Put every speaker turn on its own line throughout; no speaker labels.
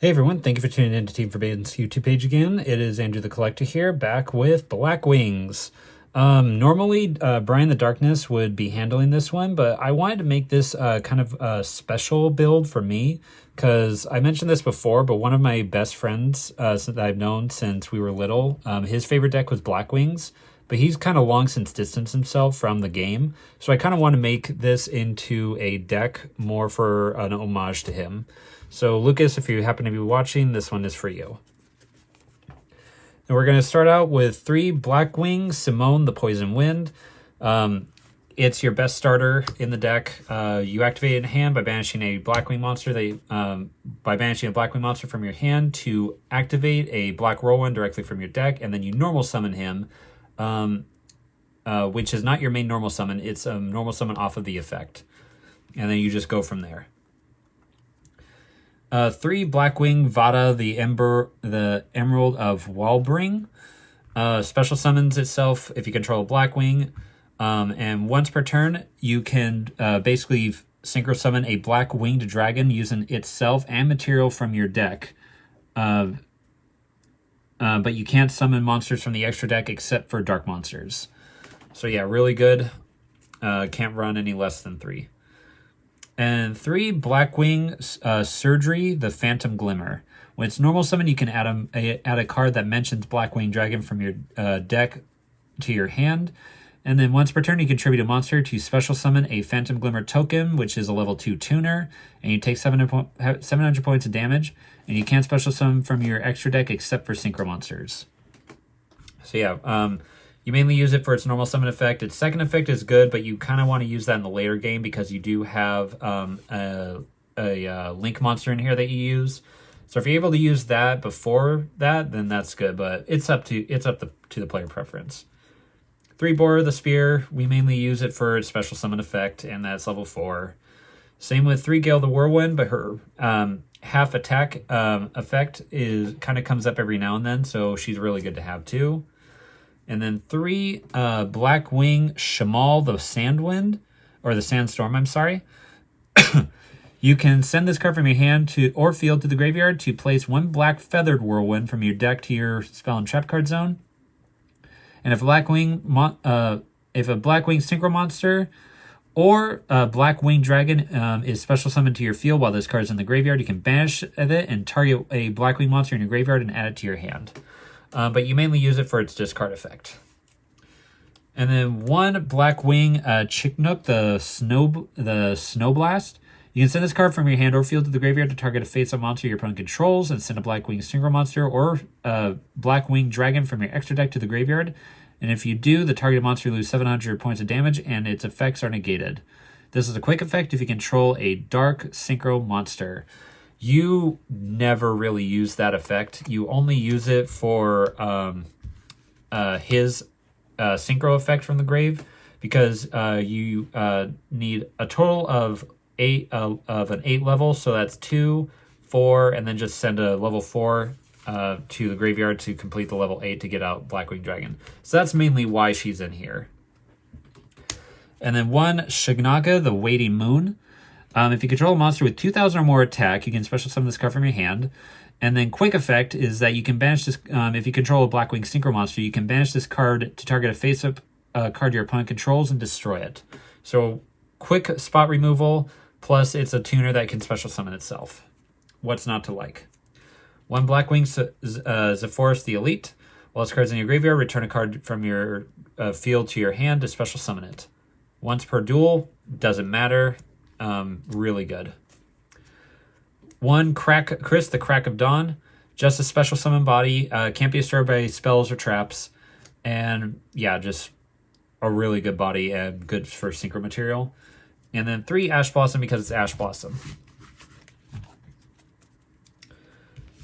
Hey everyone, thank you for tuning in to Team Forbiden's YouTube page again. It is Andrew the Collector here, back with Blackwings. Normally, Brian the Darkness would be handling this one, but I wanted to make this kind of a special build for me, because I mentioned this before, but one of my best friends that I've known since we were little, his favorite deck was Blackwings, but he's kind of long since distanced himself from the game, so I kind of want to make this into a deck more for an homage to him. So Lucas, if you happen to be watching, this one is for you. And we're going to start out with 3 Blackwing, Simone, the Poison Wind. It's your best starter in the deck. You activate it in hand by banishing a Blackwing monster. By banishing a Blackwing monster from your hand to activate a Black Whirlwind directly from your deck, and then you normal summon him, which is not your main normal summon. It's a normal summon off of the effect. And then you just go from there. 3 Blackwing, Vada, the Emerald of Walbring. Special summons itself if you control a Blackwing. And once per turn, you can basically synchro summon a black winged dragon using itself and material from your deck. But you can't summon monsters from the extra deck except for dark monsters. So yeah, really good. Can't run any less than 3. And 3 Blackwing, Surgery, the Phantom Glimmer. When it's normal summon, you can add a card that mentions Blackwing Dragon from your deck to your hand. And then once per turn, you contribute a monster to special summon a Phantom Glimmer token, which is a level 2 tuner. And you take 700 points of damage. And you can't special summon from your extra deck except for synchro monsters. So yeah, you mainly use it for its normal summon effect. Its second effect is good, but you kind of want to use that in the later game because you do have a link monster in here that you use. So if you're able to use that before that, then that's good. But it's up to the player preference. 3 Borer the Spear. We mainly use it for its special summon effect, and that's level 4. Same with 3 Gale the Whirlwind, but her half attack effect kind of comes up every now and then, so she's really good to have too. And then 3 Blackwing Shamal the Sandwind, or the Sandstorm, I'm sorry. You can send this card from your hand or field to the graveyard to place 1 Black Feathered Whirlwind from your deck to your spell and trap card zone. And if a Blackwing Synchro Monster or a Blackwing Dragon is special summoned to your field while this card is in the graveyard, you can banish it and target a Blackwing monster in your graveyard and add it to your hand. But you mainly use it for its discard effect. And then 1 Blackwing Chicknook, the Snowblast. You can send this card from your hand or field to the graveyard to target a face-up monster your opponent controls, and send a Blackwing Synchro Monster or a Blackwing Dragon from your extra deck to the graveyard. And if you do, the targeted monster loses 700 points of damage, and its effects are negated. This is a quick effect if you control a Dark Synchro Monster. You never really use that effect. You only use it for his synchro effect from the grave, because you need a total of an 8 level, so that's 2, 4, and then just send a level 4 to the graveyard to complete the level 8 to get out Blackwing Dragon. So that's mainly why she's in here. And then 1 Shignaga, the Waiting Moon. If you control a monster with 2,000 or more attack, you can special summon this card from your hand. And then quick effect is that you can banish this, if you control a Blackwing Synchro Monster, you can banish this card to target a face-up card your opponent controls and destroy it. So quick spot removal, plus it's a tuner that can special summon itself. What's not to like? 1 Blackwing Zephyrus the Elite. While this card's in your graveyard, return a card from your field to your hand to special summon it. Once per duel, doesn't matter. Really good. 1 Chris, the Crack of Dawn. Just a special summon body. Can't be disturbed by spells or traps. And yeah, just a really good body and good for synchro material. And then 3 Ash Blossom, because it's Ash Blossom.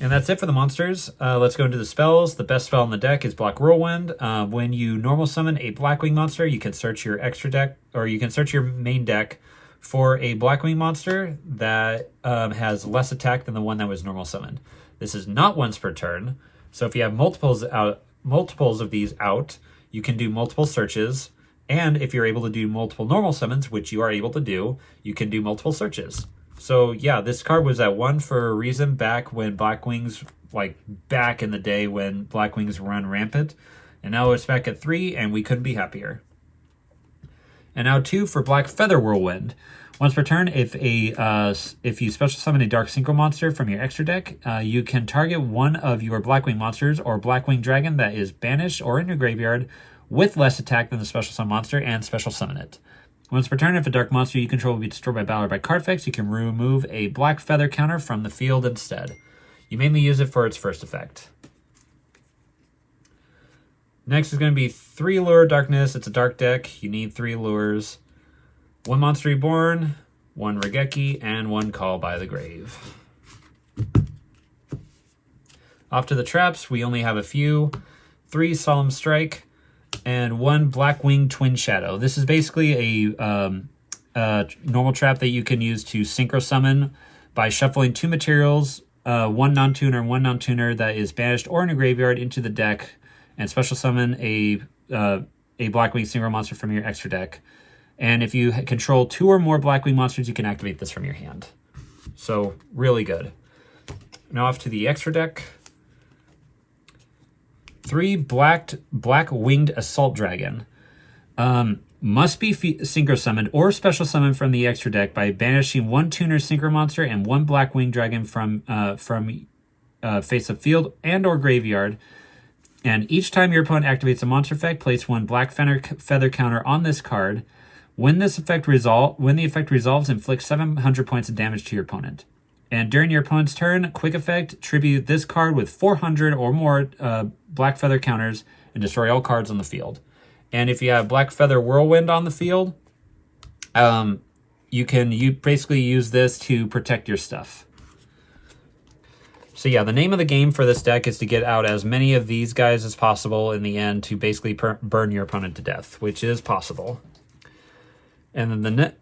And that's it for the monsters. Let's go into the spells. The best spell in the deck is Black Whirlwind. When you normal summon a Blackwing monster, you can search your extra deck, or you can search your main deck for a Blackwing monster that has less attack than the one that was normal summoned. This is not once per turn, so if you have multiples of these out, you can do multiple searches, and if you're able to do multiple normal summons, which you are able to do, you can do multiple searches. So yeah, this card was at 1 for a reason back when Blackwings, like back in the day when Blackwings run rampant. And now it's back at 3, and we couldn't be happier. And now 2 for Black Feather Whirlwind. Once per turn, if you special summon a Dark Synchro monster from your extra deck, you can target one of your Blackwing monsters or Blackwing Dragon that is banished or in your graveyard with less attack than the special summon monster and special summon it. Once per turn, if a dark monster you control will be destroyed by battle or by card effects, you can remove a Black Feather counter from the field instead. You mainly use it for its first effect. Next is going to be 3 Lure Darkness. It's a dark deck. You need 3 lures. 1 Monster Reborn, 1 Regeki, and 1 Call by the Grave. Off to the traps, we only have a few. 3 Solemn Strike, and 1 Blackwing Twin Shadow. This is basically a normal trap that you can use to synchro summon by shuffling 2 materials, 1 non-tuner and 1 non-tuner that is banished or in a graveyard into the deck, and special summon a Blackwing synchro monster from your extra deck. And if you control 2 or more Blackwing monsters, you can activate this from your hand. So really good. Now off to the extra deck. 3 Black-Winged Assault Dragon. Must be synchro summoned or special summoned from the extra deck by banishing 1 tuner synchro monster and 1 Blackwing Dragon from face of field and or graveyard. And each time your opponent activates a monster effect, place 1 Black Feather counter on this card. When the effect resolves, inflict 700 points of damage to your opponent. And during your opponent's turn, quick effect, tribute this card with 400 or more Black Feather counters and destroy all cards on the field. And if you have Black Feather Whirlwind on the field, you basically use this to protect your stuff. So yeah, the name of the game for this deck is to get out as many of these guys as possible in the end to basically burn your opponent to death, which is possible. And then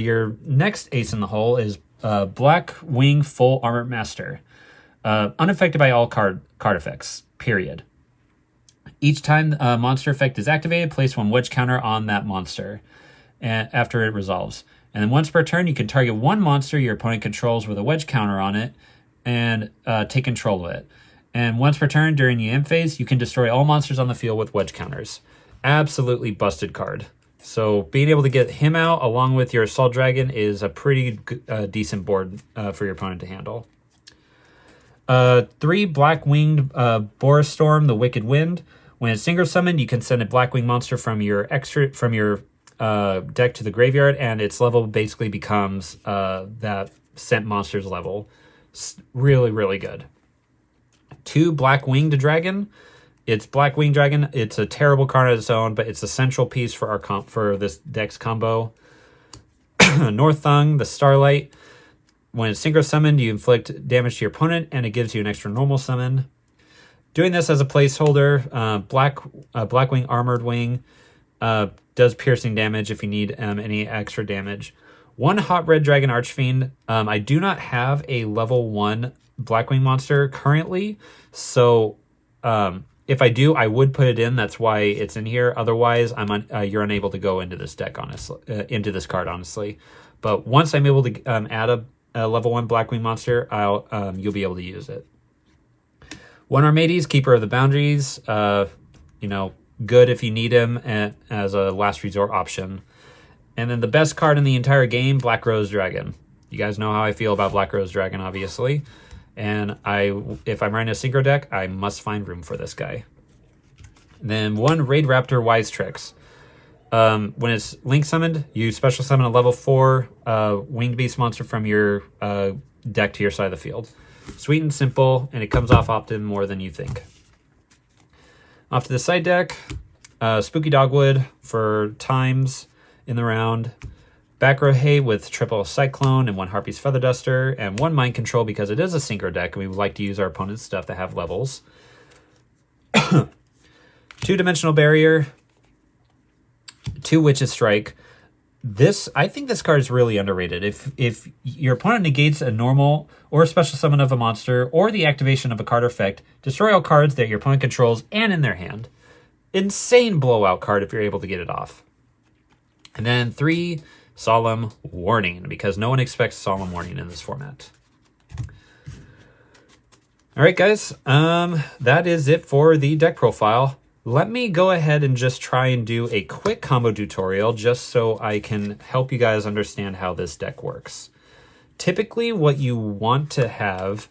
your next ace in the hole is Blackwing Full Armored Master. Unaffected by all card effects, period. Each time a monster effect is activated, place 1 wedge counter on that monster after it resolves. And then once per turn, you can target 1 monster your opponent controls with a wedge counter on it and take control of it. And once per turn during the end phase, you can destroy all monsters on the field with wedge counters. Absolutely busted card. So being able to get him out along with your Assault Dragon is a pretty decent board for your opponent to handle. 3 Black-Winged Boris Storm, the Wicked Wind. When it's synchro summoned, you can send a Blackwing monster from your deck to the graveyard, and its level basically becomes that sent monster's level. Really, really good. 2 Black-Winged Dragon. It's Blackwing Dragon. It's a terrible card on its own, but it's a central piece for for this deck's combo. Northung, the Starlight. When it's synchro summoned, you inflict damage to your opponent, and it gives you an extra normal summon. Doing this as a placeholder, Blackwing Armored Wing does piercing damage if you need any extra damage. 1 Hot Red Dragon Archfiend. I do not have a level 1 Blackwing monster currently, so if I do, I would put it in. That's why it's in here. Otherwise, you're unable to go into this deck, honestly, into this card, honestly. But once I'm able to add a level 1 Blackwing monster, you'll be able to use it. 1 Armades, Keeper of the Boundaries. Good if you need him as a last resort option. And then the best card in the entire game, Black Rose Dragon. You guys know how I feel about Black Rose Dragon, obviously. And if I'm running a synchro deck, I must find room for this guy. And then 1 Raid Raptor Wise Tricks. When it's link summoned, you special summon a level 4 winged beast monster from your deck to your side of the field. Sweet and simple, and it comes off often more than you think. Off to the side deck, Spooky Dogwood for times in the round. Back row hay with triple Cyclone and 1 Harpy's Feather Duster, and 1 Mind Control because it is a synchro deck and we would like to use our opponent's stuff that have levels. 2-Dimensional Barrier, 2 Witch's Strike. I think this card is really underrated. If your opponent negates a normal or a special summon of a monster or the activation of a card effect, destroy all cards that your opponent controls and in their hand. Insane blowout card if you're able to get it off. And then 3 Solemn Warning, because no one expects Solemn Warning in this format. All right, guys, that is it for the deck profile. Let me go ahead and just try and do a quick combo tutorial just so I can help you guys understand how this deck works. Typically, what you want to have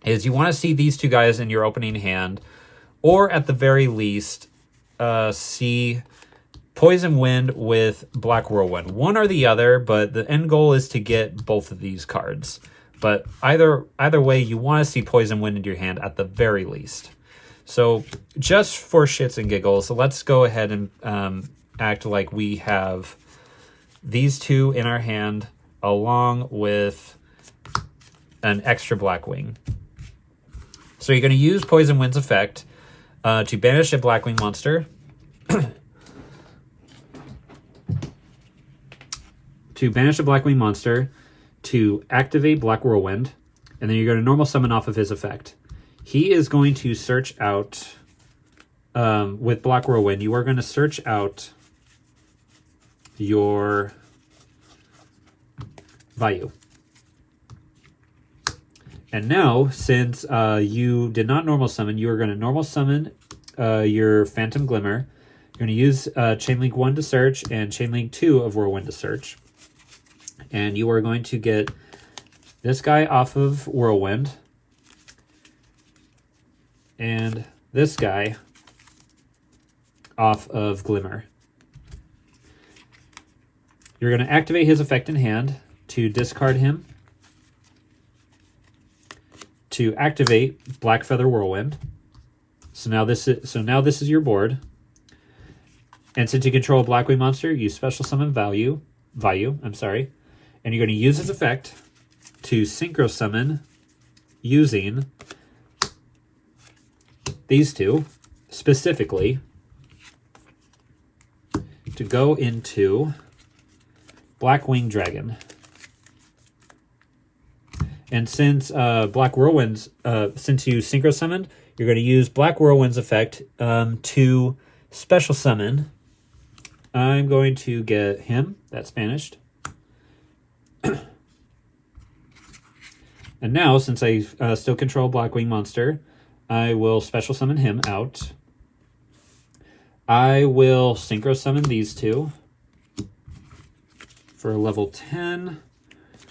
is you want to see these two guys in your opening hand, or at the very least, see Poison Wind with Black Whirlwind. One or the other, but the end goal is to get both of these cards. But either way, you want to see Poison Wind in your hand at the very least. So just for shits and giggles, let's go ahead and act like we have these two in our hand along with an extra Blackwing. So you're going to use Poison Wind's effect to banish a Blackwing monster. To banish a Blackwing monster, to activate Black Whirlwind, and then you're going to normal summon off of his effect. He is going to search out, with Black Whirlwind, you are going to search out your Vayu. And now, since you did not normal summon, you are going to normal summon your Phantom Glimmer. You're going to use Chainlink 1 to search and Chainlink 2 of Whirlwind to search. And you are going to get this guy off of Whirlwind. And this guy off of Glimmer. You're going to activate his effect in hand to discard him, to activate Black Feather Whirlwind. So now this is your board. And since you control a Blackwing monster, you special summon Vayu, and you're going to use his effect to synchro summon using these two specifically to go into Blackwing Dragon. And since Black Whirlwind's, since you synchro summoned, you're going to use Black Whirlwind's effect to special summon. I'm going to get him, that's banished. And now, since I still control Blackwing monster, I will special summon him out. I will synchro summon these two for level 10,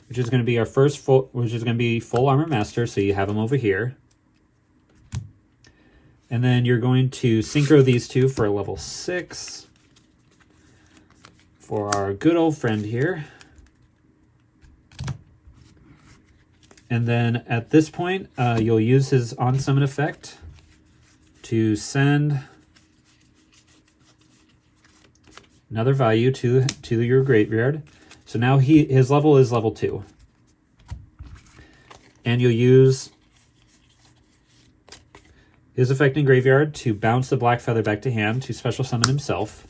which is going to be our first full, which is going to be full armor master. So you have them over here. And then you're going to synchro these two for a level 6 for our good old friend here. And then at this point, you'll use his on-summon effect to send another value to your graveyard. So now his level is level 2. And you'll use his effect in graveyard to bounce the Black Feather back to hand to special summon himself.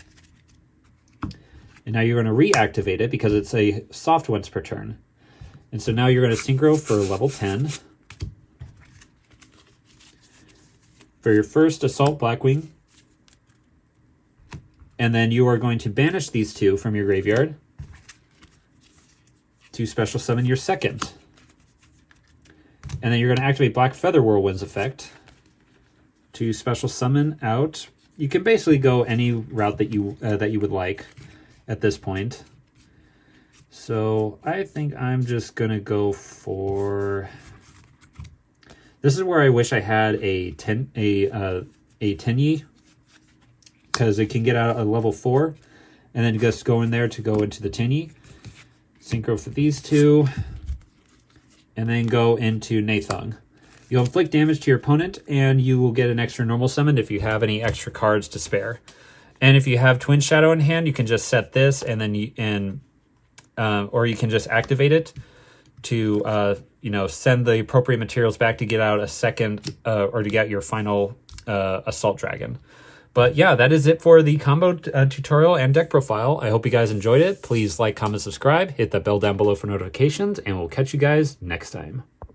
And now you're going to reactivate it because it's a soft once per turn. And so now you're going to synchro for level 10. For your first Assault Blackwing. And then you are going to banish these two from your graveyard to special summon your second. And then you're going to activate Black Feather Whirlwind's effect to special summon out. You can basically go any route that you would like at this point. So I think I'm just going to go for... This is where I wish I had a Tenyi, because it can get out at level 4, and then just go in there to go into the Tenyi. Synchro for these two, and then go into Nathung. You'll inflict damage to your opponent, and you will get an extra normal summon if you have any extra cards to spare. And if you have Twin Shadow in hand, you can just set this, and then or you can just activate it to send the appropriate materials back to get out a second or to get your final Assault Dragon. But yeah, that is it for the combo tutorial and deck profile. I hope you guys enjoyed it. Please like, comment, subscribe, hit that bell down below for notifications, and we'll catch you guys next time.